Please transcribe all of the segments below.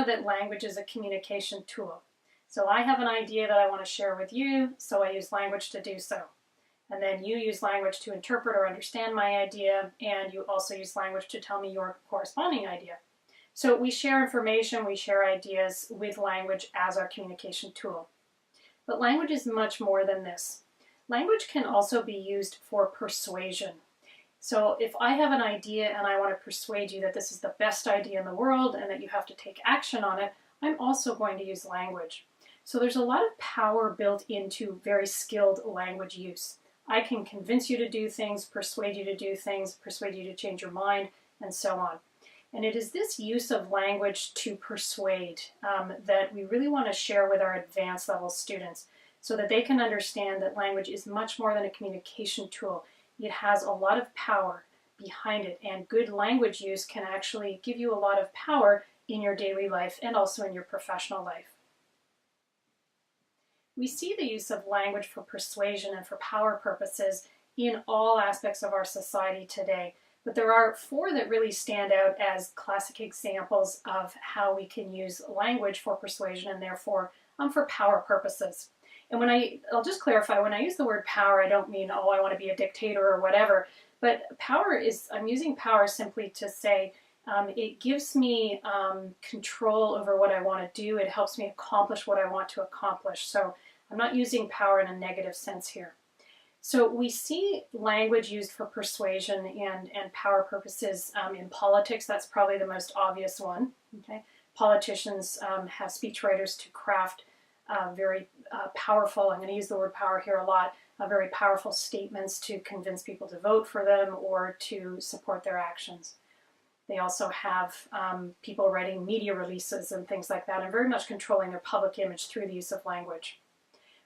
know that language is a communication tool. So I have an idea that I want to share with you, so I use language to do so. And then you use language to interpret or understand my idea, and you also use language to tell me your corresponding idea. So we share information, we share ideas with language as our communication tool. But language is much more than this. Language can also be used for persuasion. So if I have an idea and I want to persuade you that this is the best idea in the world and that you have to take action on it, I'm also going to use language. So there's a lot of power built into very skilled language use. I can convince you to do things, persuade you to do things, persuade you to change your mind, and so on. And it is this use of language to persuade that we really want to share with our advanced level students so that they can understand that language is much more than a communication tool. It has a lot of power behind it, and good language use can actually give you a lot of power in your daily life and also in your professional life. We see the use of language for persuasion and for power purposes in all aspects of our society today, but there are four that really stand out as classic examples of how we can use language for persuasion and therefore for power purposes. And I'll just clarify, when I use the word power, I don't mean, oh, I want to be a dictator or whatever, but I'm using power simply to say it gives me control over what I want to do. It helps me accomplish what I want to accomplish. So I'm not using power in a negative sense here. So we see language used for persuasion and power purposes in politics. That's probably the most obvious one. Okay? Politicians have speechwriters to craft very powerful, I'm going to use the word power here a lot, very powerful statements to convince people to vote for them or to support their actions. They also have people writing media releases and things like that and very much controlling their public image through the use of language.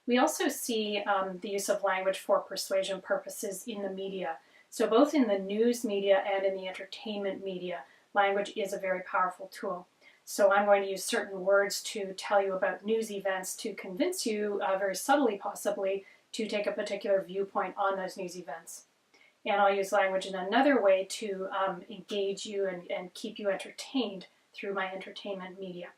We also see the use of language for persuasion purposes in the media. So both in the news media and in the entertainment media, language is a very powerful tool. So I'm going to use certain words to tell you about news events to convince you, very subtly possibly, to take a particular viewpoint on those news events. And I'll use language in another way to engage you and keep you entertained through my entertainment media.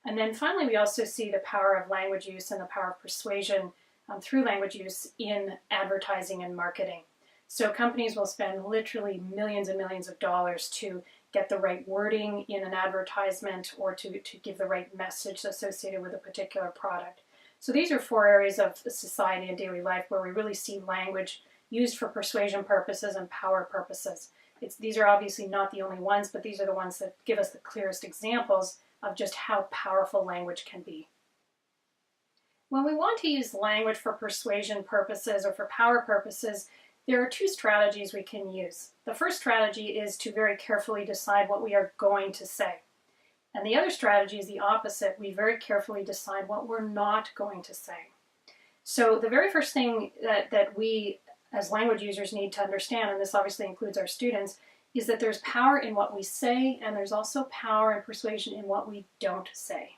And then finally, we also see the power of language use and the power of persuasion through language use in advertising and marketing. So companies will spend literally millions and millions of dollars to get the right wording in an advertisement or to give the right message associated with a particular product. So these are four areas of society and daily life where we really see language used for persuasion purposes and power purposes. These are obviously not the only ones, but these are the ones that give us the clearest examples of just how powerful language can be. When we want to use language for persuasion purposes or for power purposes, there are two strategies we can use. The first strategy is to very carefully decide what we are going to say. And the other strategy is the opposite. We very carefully decide what we're not going to say. So the very first thing that we as language users need to understand, and this obviously includes our students, is that there's power in what we say and there's also power and persuasion in what we don't say.